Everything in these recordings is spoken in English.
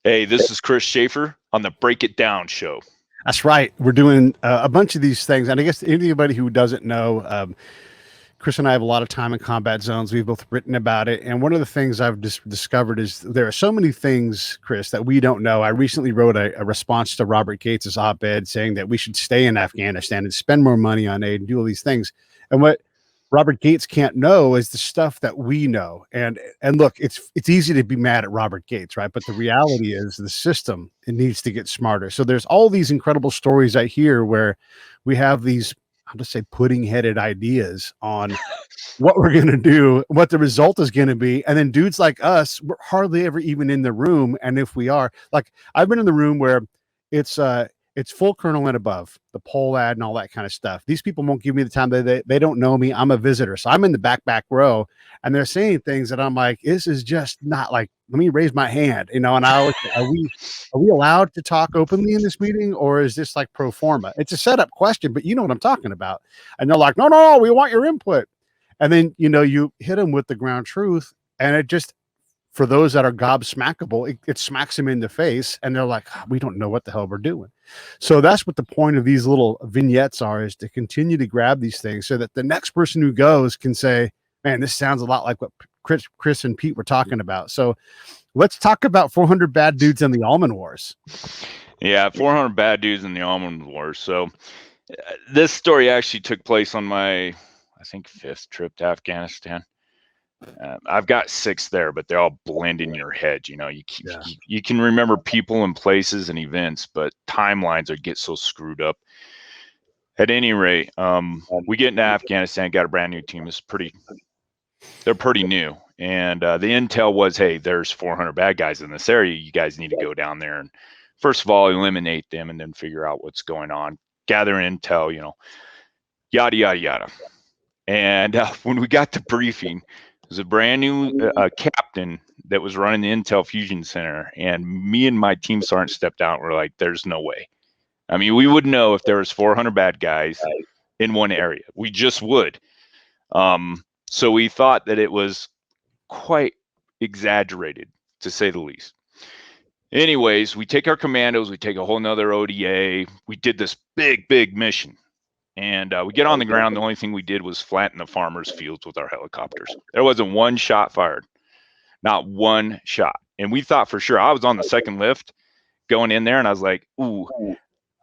Hey, this is Chris Schafer on the Break It Down show. That's right. We're doing a bunch of these things. And I guess anybody who doesn't know, Chris and I have a lot of time in combat zones. We've both written about it. And one of the things I've just discovered is there are so many things, Chris, that we don't know. I recently wrote a response to Robert Gates' op-ed saying that we should stay in Afghanistan and spend more money on aid and do all these things. And what Robert Gates can't know is the stuff that we know. And look, it's easy to be mad at Robert Gates, right? But the reality is the system, it needs to get smarter. So there's all these incredible stories I hear where we have these, I'll just say, pudding-headed ideas on what we're going to do, what the result is going to be. And then dudes like us, we're hardly ever even in the room. And if we are, like, I've been in the room where it's full colonel and above, the pole ad and all that kind of stuff. These people won't give me the time. They don't know me. I'm a visitor. So I'm in the back row, and they're saying things that I'm like, this is just not like, let me raise my hand, and I always say, are we allowed to talk openly in this meeting, or is this like pro forma? It's a setup question, but you know what I'm talking about. And they're like, no, we want your input. And then, you hit them with the ground truth, and it just, for those that are gobsmackable, it smacks them in the face, and they're like, we don't know what the hell we're doing. So that's what the point of these little vignettes are, is to continue to grab these things so that the next person who goes can say, man, this sounds a lot like what Chris and Pete were talking about. So let's talk about 400 bad dudes in the Almond Wars. Yeah, 400 bad dudes in the Almond Wars. So this story actually took place on my, I think, 5th trip to Afghanistan. I've got 6 there, but they all blend in your head. You can remember people and places and events, but timelines get so screwed up. At any rate, we get into Afghanistan, got a brand new team. They're pretty new. And the intel was, hey, there's 400 bad guys in this area. You guys need to go down there and, first of all, eliminate them and then figure out what's going on. Gather intel, yada, yada, yada. And when we got to briefing, it was a brand new captain that was running the Intel Fusion Center, and me and my team sergeant stepped out and we're like, there's no way. I mean, we would know if there was 400 bad guys in one area. We just would. So we thought that it was quite exaggerated, to say the least. Anyways, we take our commandos, we take a whole nother ODA. We did this big mission. And we get on the ground. The only thing we did was flatten the farmers' fields with our helicopters. There wasn't one shot fired, not one shot. And we thought for sure. I was on the second lift going in there, and I was like, ooh,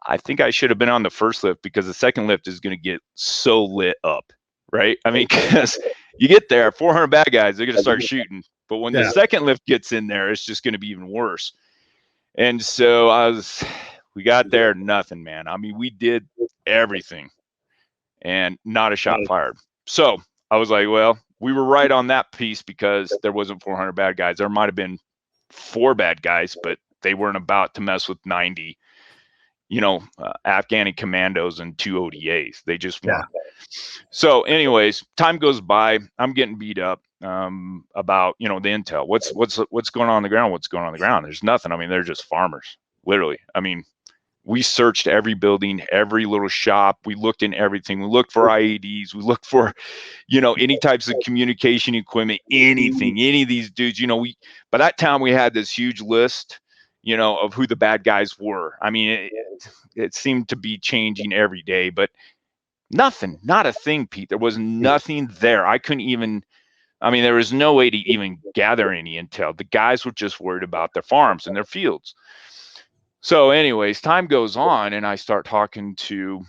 I think I should have been on the first lift, because the second lift is going to get so lit up, right? I mean, because you get there, 400 bad guys, they're going to start shooting. But when the second lift gets in there, it's just going to be even worse. And so we got there, nothing, man. I mean, we did everything, and not a shot fired. So I was like, well, we were right on that piece, because there wasn't 400 bad guys. There might have been 4 bad guys, but they weren't about to mess with 90, Afghani commandos and 2 ODAs. They just weren't. So anyways, time goes by. I'm getting beat up about, the intel. What's going on the ground? What's going on the ground? There's nothing. I mean, they're just farmers, literally. I mean, we searched every building, every little shop. We looked in everything. We looked for IEDs. We looked for, any types of communication equipment, anything, any of these dudes. By that time we had this huge list, of who the bad guys were. I mean, it seemed to be changing every day, but nothing, not a thing, Pete. There was nothing there. There was no way to even gather any intel. The guys were just worried about their farms and their fields. So anyways, time goes on, and I start talking to,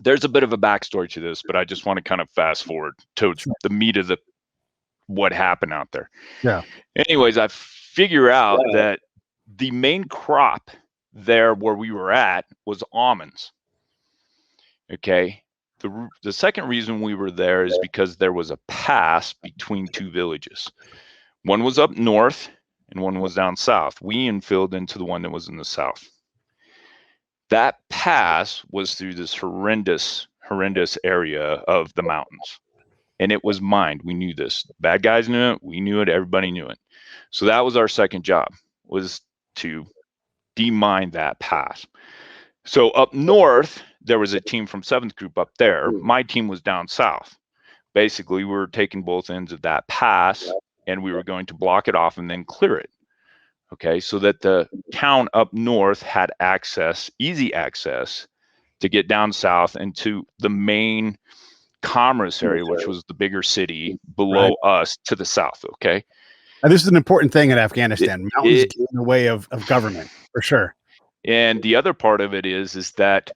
there's a bit of a backstory to this, but I just want to kind of fast forward to the meat of what happened out there. Yeah. Anyways, I figure out that the main crop there where we were at was almonds. Okay. The second reason we were there is because there was a pass between 2 villages. One was up north, and one was down south. We infilled into the one that was in the south. That pass was through this horrendous area of the mountains. And it was mined. We knew this. Bad guys knew it. We knew it. Everybody knew it. So that was our second job, was to demine that pass. So up north, there was a team from 7th Group up there. My team was down south. Basically, we were taking both ends of that pass, and we were going to block it off and then clear it. Okay, so that the town up north had access, easy access, to get down south into the main commerce area, which was the bigger city Right. below us to the south. Okay. And this is an important thing in It, Afghanistan. Mountains it, get in the way of government for sure. and the other part of it is that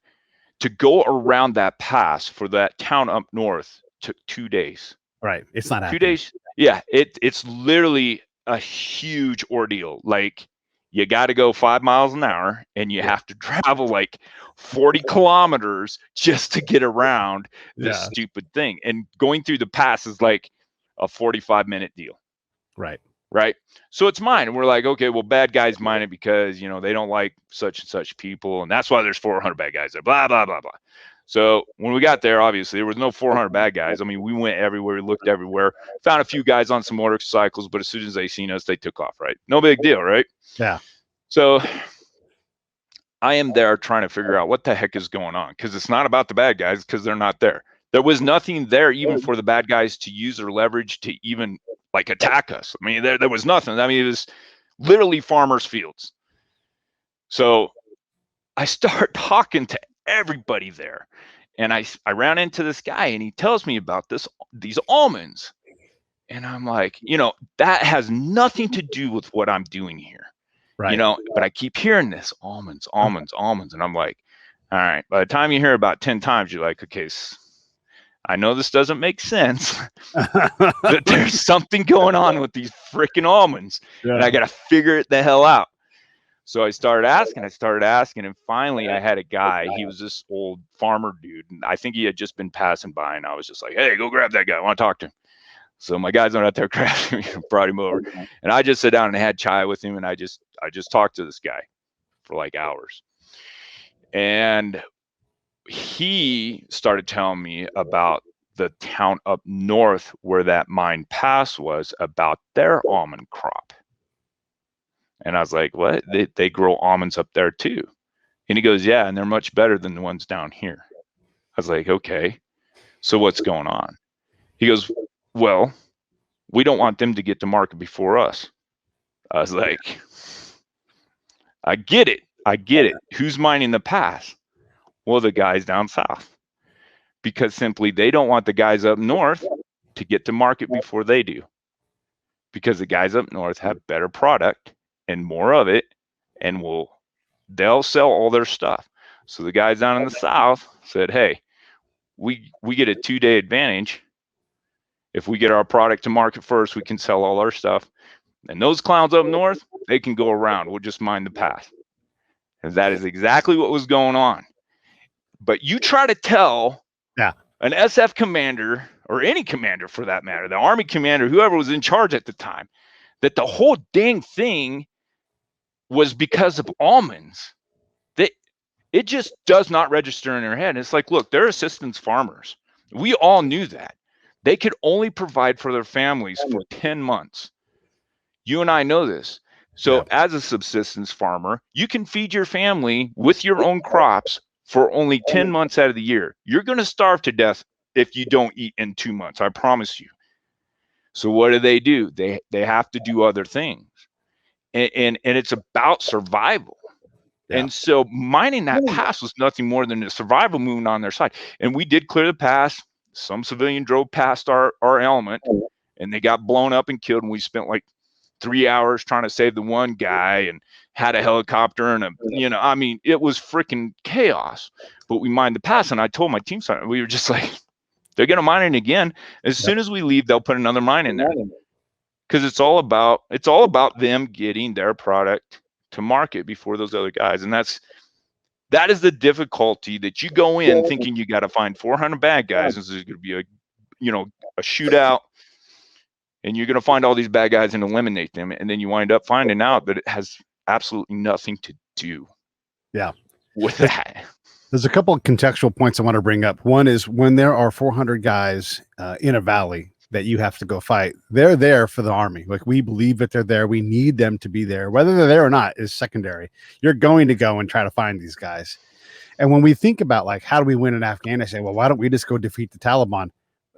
to go around that pass for that town up north took 2 days. Right. It's not 2 happening. days. Yeah, it's literally a huge ordeal. Like you got to go 5 miles an hour and you have to travel like 40 kilometers just to get around this stupid thing. And going through the pass is like a 45-minute deal. Right. Right. So it's mine. And we're like, okay, well, bad guys mine it because, they don't like such and such people. And that's why there's 400 bad guys there, blah, blah, blah, blah. So when we got there, obviously, there was no 400 bad guys. I mean, we went everywhere, we looked everywhere, found a few guys on some motorcycles, but as soon as they seen us, they took off, right? No big deal, right? Yeah. So I am there trying to figure out what the heck is going on, because it's not about the bad guys, because they're not there. There was nothing there even for the bad guys to use their leverage to even like attack us. I mean, there was nothing. I mean, it was literally farmers' fields. So I start talking to everybody there. And I ran into this guy and he tells me about these almonds. And I'm like, that has nothing to do with what I'm doing here. Right. But I keep hearing this almonds, almonds, almonds. And I'm like, all right, by the time you hear about 10 times, you're like, okay, I know this doesn't make sense, but there's something going on with these freaking almonds. Yeah. And I got to figure it the hell out. So I started asking, and finally I had a guy. He was this old farmer dude, and I think he had just been passing by, and I was just like, hey, go grab that guy. I want to talk to him. So my guys went out there, grabbed him, brought him over, and I just sat down and had chai with him, and I just talked to this guy for like hours. And he started telling me about the town up north where that mine pass was, about their almond crop. And I was like, what? They grow almonds up there too? And he goes, yeah, and they're much better than the ones down here. I was like, okay, so what's going on? He goes, well, we don't want them to get to market before us. I was like, I get it. Who's mining the pass? Well, the guys down south, because simply they don't want the guys up north to get to market before they do, because the guys up north have better product and more of it, and they'll sell all their stuff. So the guys down in the south said, hey, we get a 2-day advantage. If we get our product to market first, we can sell all our stuff. And those clowns up north, they can go around. We'll just mine the path. And that is exactly what was going on. But you try to tell an SF commander, or any commander for that matter, the Army commander, whoever was in charge at the time, that the whole dang thing was because of almonds, it just does not register in their head. It's like, look, they're assistance farmers. We all knew that. They could only provide for their families for 10 months. You and I know this. So as a subsistence farmer, you can feed your family with your own crops for only 10 months out of the year. You're going to starve to death if you don't eat in 2 months, I promise you. So what do? They have to do other things. And it's about survival. Yeah. And so mining that pass was nothing more than a survival movement on their side. And we did clear the pass. Some civilian drove past our element, and they got blown up and killed. And we spent like 3 hours trying to save the one guy, and had a helicopter and I mean, it was freaking chaos. But we mined the pass, and I told my team, we were just like, they're going to mine it again. As soon as we leave, they'll put another mine in there. Because it's all about them getting their product to market before those other guys. And that is the difficulty, that you go in thinking you got to find 400 bad guys. This is going to be a shootout, and you're going to find all these bad guys and eliminate them. And then you wind up finding out that it has absolutely nothing to do with that. There's a couple of contextual points I want to bring up. One is, when there are 400 guys in a valley that you have to go fight, they're there for the Army. Like, we believe that they're there. We need them to be there. Whether they're there or not is secondary. You're going to go and try to find these guys. And when we think about, like, how do we win in Afghanistan? Well, why don't we just go defeat the Taliban?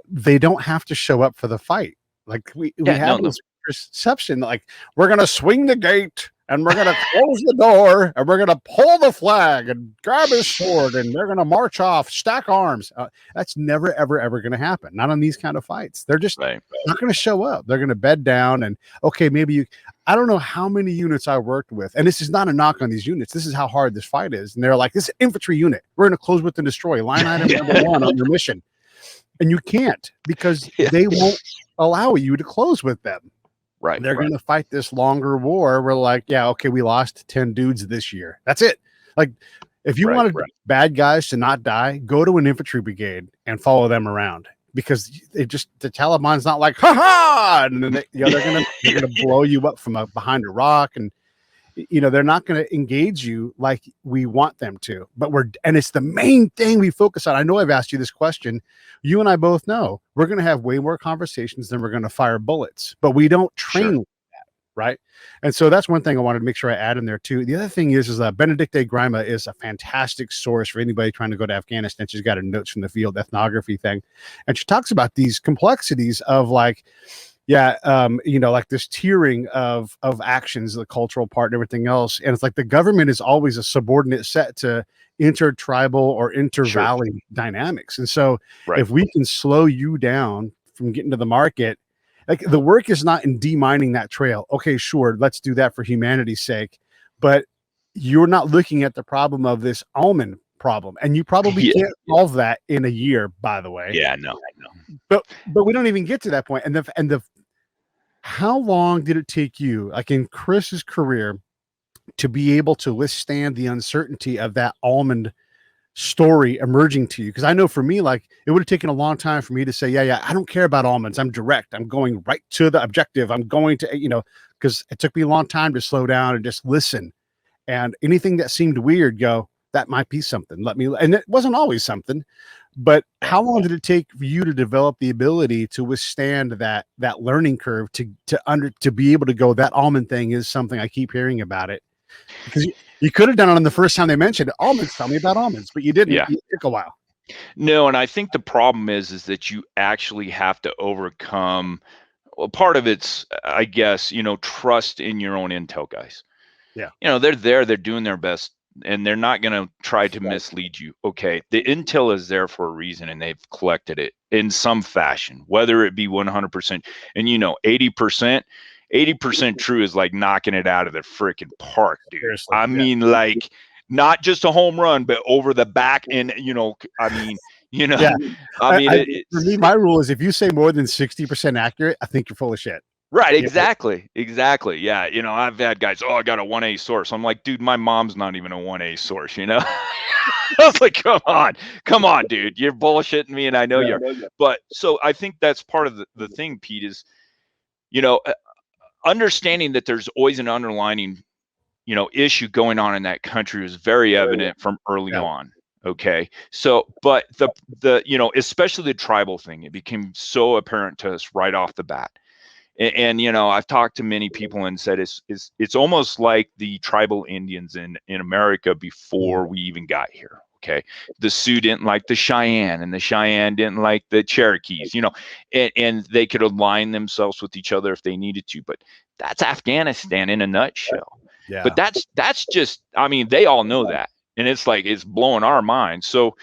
They don't have to show up for the fight. Like, we have this perception, like, we're going to swing the gate and we're going to close the door, and we're going to pull the flag and grab his sword, and they're going to march off, stack arms. That's never, ever, ever going to happen. Not on these kind of fights. They're just Right. not going to show up. They're going to bed down, and okay, maybe you. I don't know how many units I worked with, and this is not a knock on these units. This is how hard this fight is. And they're like, this is an infantry unit. We're going to close with and destroy. Line item number 1 on your mission. And you can't, because they won't allow you to close with them. Right. They're going to fight this longer war. We're like, yeah, okay, we lost 10 dudes this year. That's it. Like, if you wanted bad guys to not die, go to an infantry brigade and follow them around, because the Taliban's not like, ha ha, and then they're gonna blow you up from behind a rock, and they're not going to engage you like we want them to. But and it's the main thing we focus on. I know I've asked you this question. You and I both know we're going to have way more conversations than we're going to fire bullets, but we don't train with that, right? And so that's one thing I wanted to make sure I add in there too. The other thing is Benedicte Grima is a fantastic source for anybody trying to go to Afghanistan. She's got a notes from the field ethnography thing, and she talks about these complexities of like, like this tiering of actions, the cultural part and everything else. And it's like the government is always a subordinate set to inter-tribal or inter-valley dynamics. And so if we can slow you down from getting to the market, like the work is not in demining that trail. Okay, sure, let's do that for humanity's sake. But you're not looking at the problem of this almond problem. And you probably can't solve that in a year, by the way. Yeah, no. But we don't even get to that point. And how long did it take you, like in Chris's career, to be able to withstand the uncertainty of that almond story emerging to you? Because I know for me, like, it would have taken a long time for me to say, yeah, I don't care about almonds. I'm direct. I'm going right to the objective. I'm going to, because it took me a long time to slow down and just listen. And anything that seemed weird, that might be something. And it wasn't always something. But how long did it take for you to develop the ability to withstand that learning curve to be able to go, that almond thing is something, I keep hearing about it? Because you could have done it on the first time they mentioned almonds. Tell me about almonds, but you didn't. Yeah. It took a while. No, and I think the problem is that you actually have to overcome. Well, part of it's, I guess, trust in your own intel guys. Yeah. They're doing their best, and they're not going to try to mislead you. Okay, the intel is there for a reason, and they've collected it in some fashion, whether it be 100%. And 80% true is like knocking it out of the freaking park, dude. Seriously, I mean, like, not just a home run, but over the back. And for me, my rule is if you say more than 60% accurate, I think you're full of shit. Right. Exactly. Yeah. I've had guys, I got a 1A source. I'm like, dude, my mom's not even a 1A source, I was like, come on, dude, you're bullshitting me. And I know you're, but so I think that's part of the thing, Pete, is, understanding that there's always an underlining, issue going on in that country was very evident from early on. Okay. So, but the especially the tribal thing, it became so apparent to us right off the bat. And I've talked to many people and said it's almost like the tribal Indians in America before we even got here. Okay, the Sioux didn't like the Cheyenne, and the Cheyenne didn't like the Cherokees. And they could align themselves with each other if they needed to. But that's Afghanistan in a nutshell. Yeah. But that's just, they all know that, and it's like it's blowing our minds. So.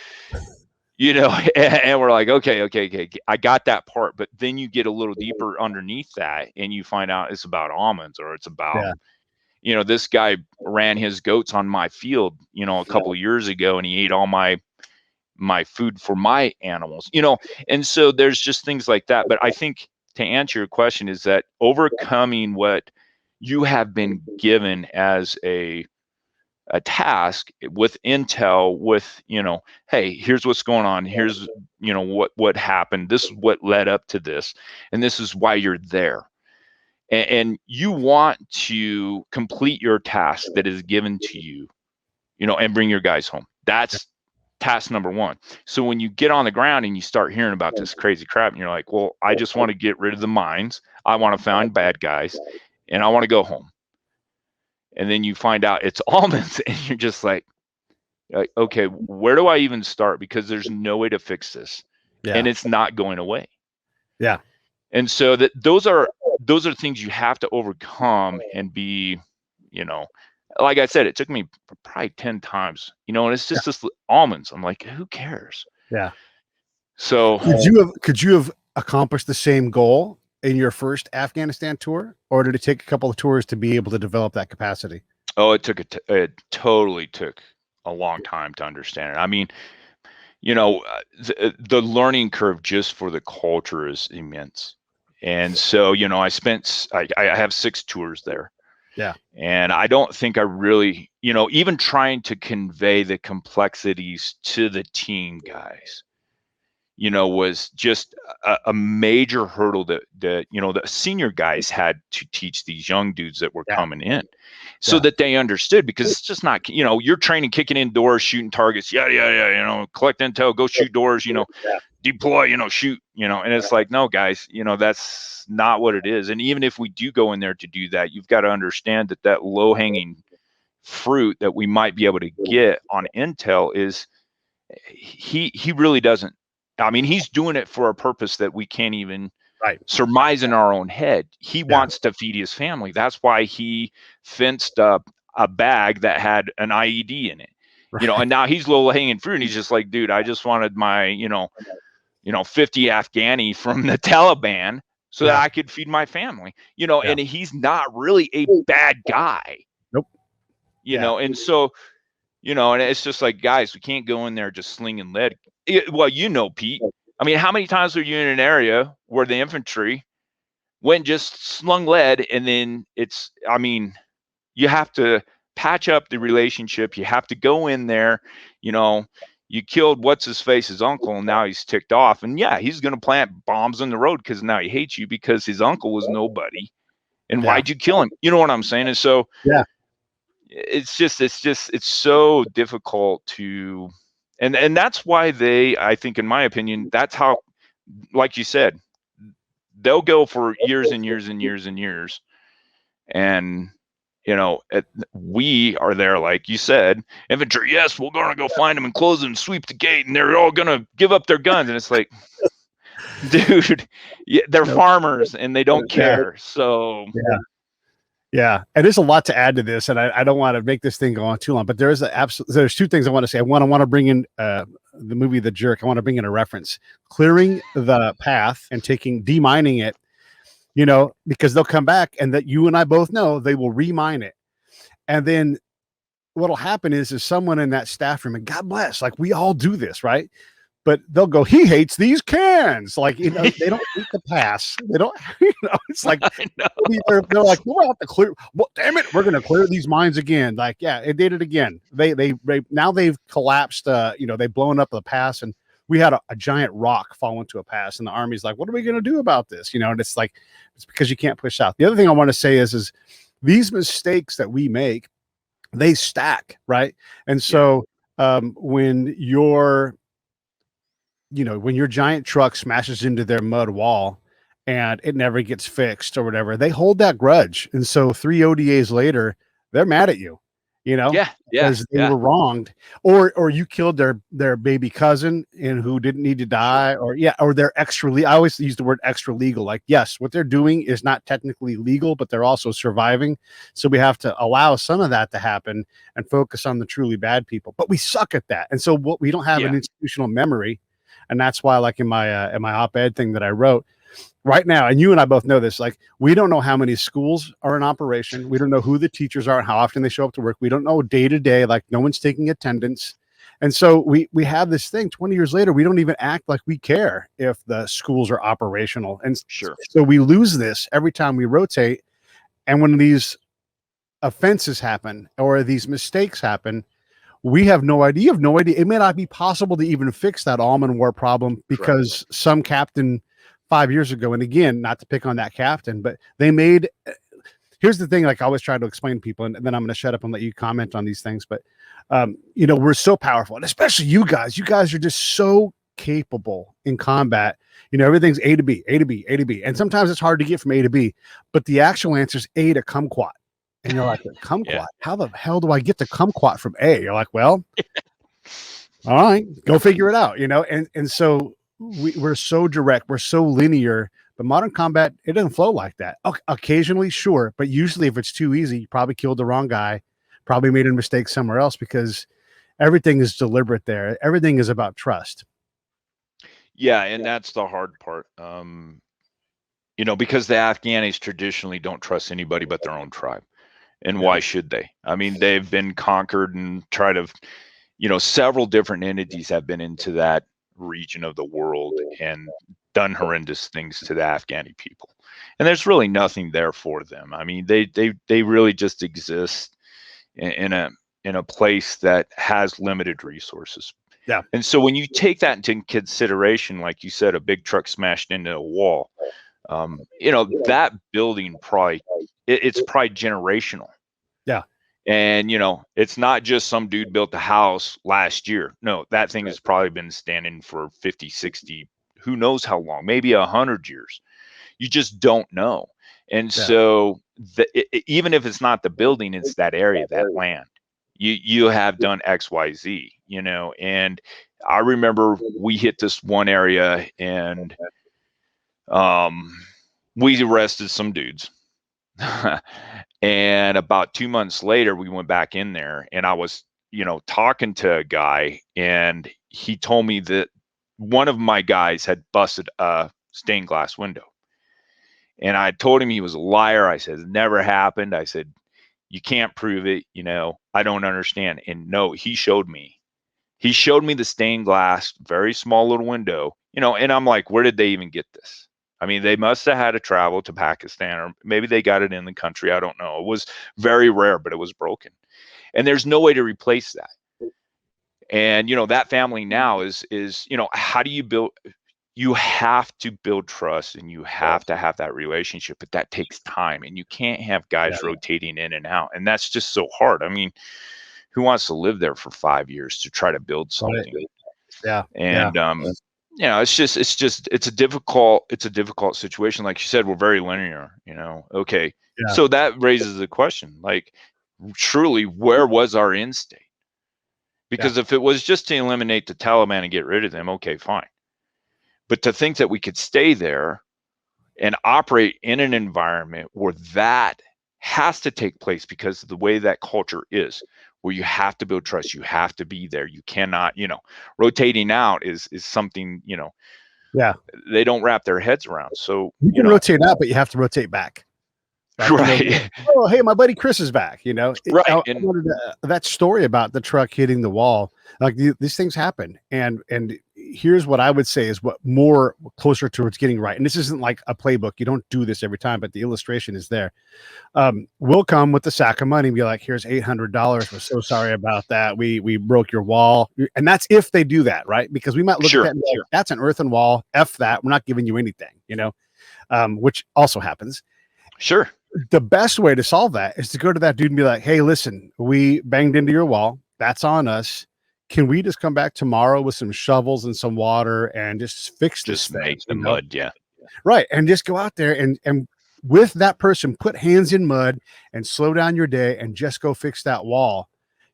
And we're like, okay, I got that part. But then you get a little deeper underneath that, and you find out it's about almonds, or it's about, this guy ran his goats on my field, a couple of years ago, and he ate all my food for my animals, and so there's just things like that. But I think to answer your question is that overcoming what you have been given as a task with intel, with hey, here's what's going on, here's what happened, this is what led up to this, and this is why you're there, and you want to complete your task that is given to you, and bring your guys home. That's task number one. So when you get on the ground and you start hearing about this crazy crap, and you're like, well, I just want to get rid of the mines, I want to find bad guys, and I want to go home. And then you find out it's almonds, and you're just like, okay, where do I even start? Because there's no way to fix this, and it's not going away. Yeah. And so those are things you have to overcome and be, you know, like I said, it took me probably 10 times, you know, and it's just this almonds. I'm like, who cares? Yeah. So Could you have accomplished the same goal in your first Afghanistan tour, or did it take a couple of tours to be able to develop that capacity? oh, it totally took a long time to understand it. I mean, you know, the learning curve just for the culture is immense. And so, you know, I have 6 tours there. Yeah. And I don't think I really, you know, even trying to convey the complexities to the team guys, you know, was just a major hurdle that, you know, the senior guys had to teach these young dudes that were coming in so that they understood, because it's just not, you know, you're training, kicking in doors, shooting targets. Yeah. You know, collect intel, go shoot doors, you know, deploy, you know, shoot, you know, and it's like, no, guys, you know, that's not what it is. And even if we do go in there to do that, you've got to understand that low hanging fruit that we might be able to get on intel is he really doesn't. I mean, he's doing it for a purpose that we can't even surmise in our own head. He wants to feed his family. That's why he fenced up a bag that had an IED in it. You know, and now he's low hanging fruit, and he's just like, dude, I just wanted my, you know, 50 Afghani from the Taliban so that I could feed my family, you know, and he's not really a bad guy. Nope. You know, and so, you know, and it's just like, guys, we can't go in there just slinging lead. Well, you know, Pete, I mean, how many times were you in an area where the infantry went just slung lead, and then it's, I mean, you have to patch up the relationship. You have to go in there, you know, you killed what's his face's uncle, and now he's ticked off. And yeah, he's going to plant bombs in the road because now he hates you because his uncle was nobody. And why'd you kill him? You know what I'm saying? And so, it's so difficult to, and that's why I think, in my opinion, that's how, like you said, they'll go for years and years and years and years. And, you know, we are there, like you said, infantry, yes, we're going to go find them and close them and sweep the gate, and they're all going to give up their guns. And it's like, dude, they're farmers and they don't care. So, yeah, and there's a lot to add to this, and I don't want to make this thing go on too long, but there's 2 things I want to say. One, I want to bring in the movie The Jerk. I want to bring in a reference. Clearing the path and demining it, you know, because they'll come back, and that you and I both know they will remine it. And then what'll happen is someone in that staff room, and God bless, like we all do this, right? But they'll go, he hates these cans. Like, you know, they don't eat the pass. They don't, you know, it's like, they're like, we'll have to clear. Well, damn it, we're going to clear these mines again. Like, yeah, it did it again. Now they've collapsed, you know, they've blown up the pass, and we had a giant rock fall into a pass, and the Army's like, what are we going to do about this? You know, and it's like, it's because you can't push out. The other thing I want to say is these mistakes that we make, they stack, right? And so when your giant truck smashes into their mud wall and it never gets fixed or whatever, they hold that grudge. And so 3 ODAs later, they're mad at you, you know, because they were wronged, or you killed their baby cousin and who didn't need to die, or they're extra legal. I always use the word extra legal. Like, yes, what they're doing is not technically legal, but they're also surviving. So we have to allow some of that to happen and focus on the truly bad people. But we suck at that. And so we don't have an institutional memory. And that's why, like in my op-ed thing that I wrote right now, and you and I both know this, like, we don't know how many schools are in operation. We don't know who the teachers are and how often they show up to work. We don't know day to day, like no one's taking attendance. And so we have this thing 20 years later, we don't even act like we care if the schools are operational. And so we lose this every time we rotate. And when these offenses happen or these mistakes happen, we have no idea. You have no idea. It may not be possible to even fix that almond war problem because some captain 5 years ago, and again, not to pick on that captain, but they made, here's the thing, like I always try to explain to people, and then I'm going to shut up and let you comment on these things. But, you know, we're so powerful, and especially you guys are just so capable in combat. You know, everything's A to B, A to B, A to B. And sometimes it's hard to get from A to B, but the actual answer is A to kumquat. And you're like, kumquat? How the hell do I get to kumquat from A? You're like, well, all right, go figure it out, you know? And so we're so direct, we're so linear, But modern combat, it doesn't flow like that. Occasionally, sure, but usually if it's too easy, you probably killed the wrong guy, probably made a mistake somewhere else, because everything is deliberate there. Everything is about trust. Yeah, and that's the hard part. Because the Afghanis traditionally don't trust anybody but their own tribe. And why should they? I mean, they've been conquered and tried to, several different entities have been into that region of the world and done horrendous things to the Afghani people. And there's really nothing there for them. I mean, they really just exist in a place that has limited resources. Yeah. And so when you take that into consideration, like you said, a big truck smashed into a wall, that building it's probably generational. Yeah. And, it's not just some dude built the house last year. No, that thing has probably been standing for 50, 60, who knows how long, maybe 100 years. You just don't know. And so even if it's not the building, it's that area, that land. You have done X, Y, Z, and I remember we hit this one area and we arrested some dudes. And about 2 months later, we went back in there and I was, talking to a guy, and he told me that one of my guys had busted a stained glass window. And I told him he was a liar. I said, it never happened. I said, you can't prove it. I don't understand. And no, he showed me the stained glass, very small little window, and I'm like, where did they even get this? I mean, they must have had to travel to Pakistan, or maybe they got it in the country. I don't know. It was very rare, but it was broken. And there's no way to replace that. And, that family now is, how do you build? You have to build trust, and you have to have that relationship, but that takes time, and you can't have guys rotating in and out. And that's just so hard. I mean, who wants to live there for 5 years to try to build something? Yeah. And, it's a difficult situation. Like you said, we're very linear, okay. Yeah. So that raises the question, like, truly, where was our end state? Because if it was just to eliminate the Taliban and get rid of them, okay, fine. But to think that we could stay there and operate in an environment where that has to take place because of the way that culture is, where you have to build trust, you have to be there. You cannot, rotating out is something, they don't wrap their heads around. So you can rotate out, but you have to rotate back. Right. Oh, hey, my buddy Chris is back. Right. I wanted that story about the truck hitting the wall. Like these things happen, and here's what I would say is what more closer towards getting right. And this isn't like a playbook. You don't do this every time, but the illustration is there. We'll come with the sack of money and be like, here's $800. We're so sorry about that. We broke your wall. And that's if they do that, right? Because we might look at that and be like, that's an earthen wall. F that. We're not giving you anything, which also happens. Sure. The best way to solve that is to go to that dude and be like, hey, listen, we banged into your wall. That's on us. Can we just come back tomorrow with some shovels and some water and just fix this thing? Make the mud. Yeah. Right. And just go out there and with that person, put hands in mud and slow down your day and just go fix that wall,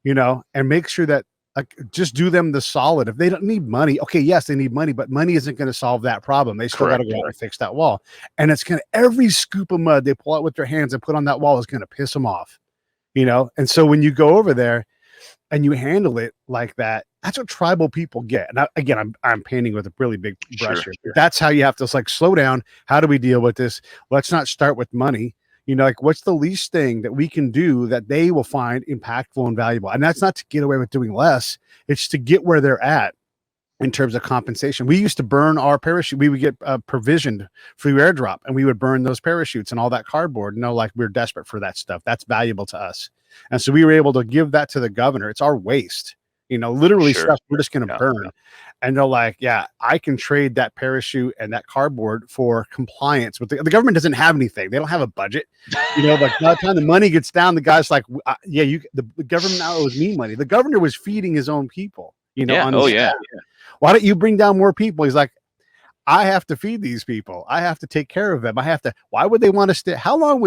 and make sure that just do them the solid. If they don't need money, okay, yes, they need money, but money isn't going to solve that problem. They still got to go out and fix that wall. And it's going to, every scoop of mud they pull out with their hands and put on that wall is going to piss them off, And so when you go over there and you handle it like that, that's what tribal people get. And again, I'm painting with a really big brush here. That's how you have to slow down. How do we deal with this? Let's not start with money. What's the least thing that we can do that they will find impactful and valuable? And that's not to get away with doing less. It's to get where they're at in terms of compensation. We used to burn our parachute. We would get provisioned free airdrop, and we would burn those parachutes and all that cardboard. Like we're desperate for that stuff. That's valuable to us. And so we were able to give that to the governor. It's our waste, literally stuff we're just going to burn. And they're like, yeah, I can trade that parachute and that cardboard for compliance with the government. Doesn't have anything. They don't have a budget. Like by the time the money gets down, the guy's like, the government now owes me money. The governor was feeding his own people, Why don't you bring down more people? He's like, I have to feed these people. I have to take care of them. Why would they want to stay? How long,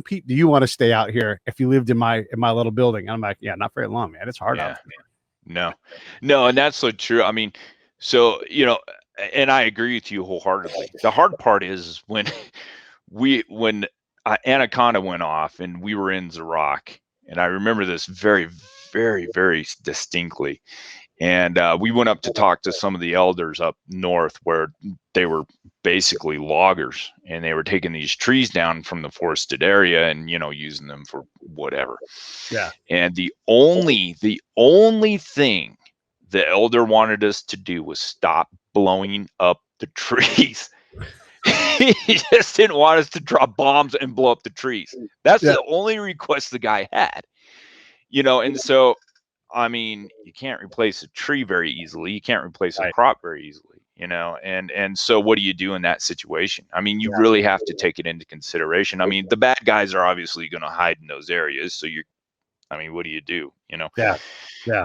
Pete, do you want to stay out here if you lived in my little building? And I'm like, yeah, not very long, man. It's hard out there. No, and that's so true. I mean, so, And I agree with you wholeheartedly. The hard part is when when Anaconda went off and we were in Xerox, and I remember this very, very, very distinctly. And we went up to talk to some of the elders up north where they were basically loggers, and they were taking these trees down from the forested area and, you know, using them for whatever. Yeah. And the only thing the elder wanted us to do was stop blowing up the trees. He just didn't want us to drop bombs and blow up the trees. That's the only request the guy had, you know. And so, I mean, you can't replace a tree very easily. You can't replace a crop very easily, you know. And so what do you do in that situation? I mean, you really have to take it into consideration. I mean, the bad guys are obviously going to hide in those areas. So I mean, what do you do, you know? Yeah.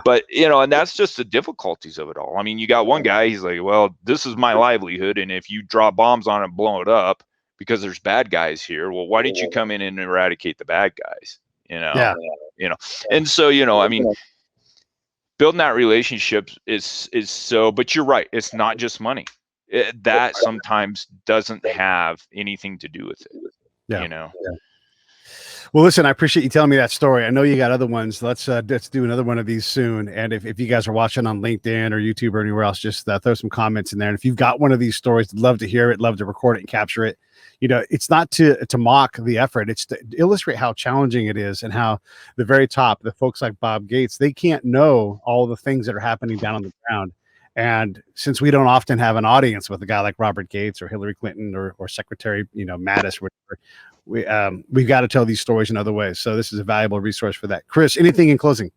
But, you know, and that's just the difficulties of it all. I mean, you got one guy, he's like, well, this is my livelihood. And if you drop bombs on it and blow it up because there's bad guys here, well, why didn't you come in and eradicate the bad guys? You know? Yeah. You know, and so, you know, I mean, building that relationship is so, but you're right. It's not just money. That sometimes doesn't have anything to do with it, you know? Well, listen, I appreciate you telling me that story. I know you got other ones. Let's do another one of these soon. And if you guys are watching on LinkedIn or YouTube or anywhere else, just throw some comments in there. And if you've got one of these stories, I'd love to hear it, love to record it and capture it. You know, it's not to mock the effort. It's to illustrate how challenging it is, and how the very top, the folks like Bob Gates, they can't know all the things that are happening down on the ground. And since we don't often have an audience with a guy like Robert Gates or Hillary Clinton or Secretary, you know, Mattis, whatever, we've got to tell these stories in other ways. So this is a valuable resource for that. Chris, anything in closing?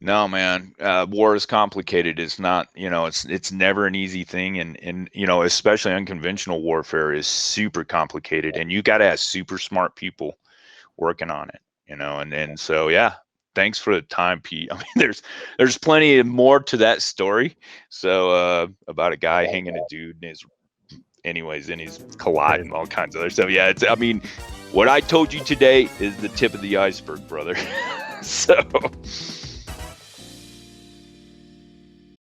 No, man. War is complicated. It's not, you know, it's never an easy thing, and you know, especially unconventional warfare is super complicated, and you got to have super smart people working on it, you know. And so, yeah. Thanks for the time, Pete. I mean, there's plenty more to that story. So about a guy hanging a dude in his, anyways, in his collide and all kinds of other stuff. Yeah, I mean, what I told you today is the tip of the iceberg, brother. So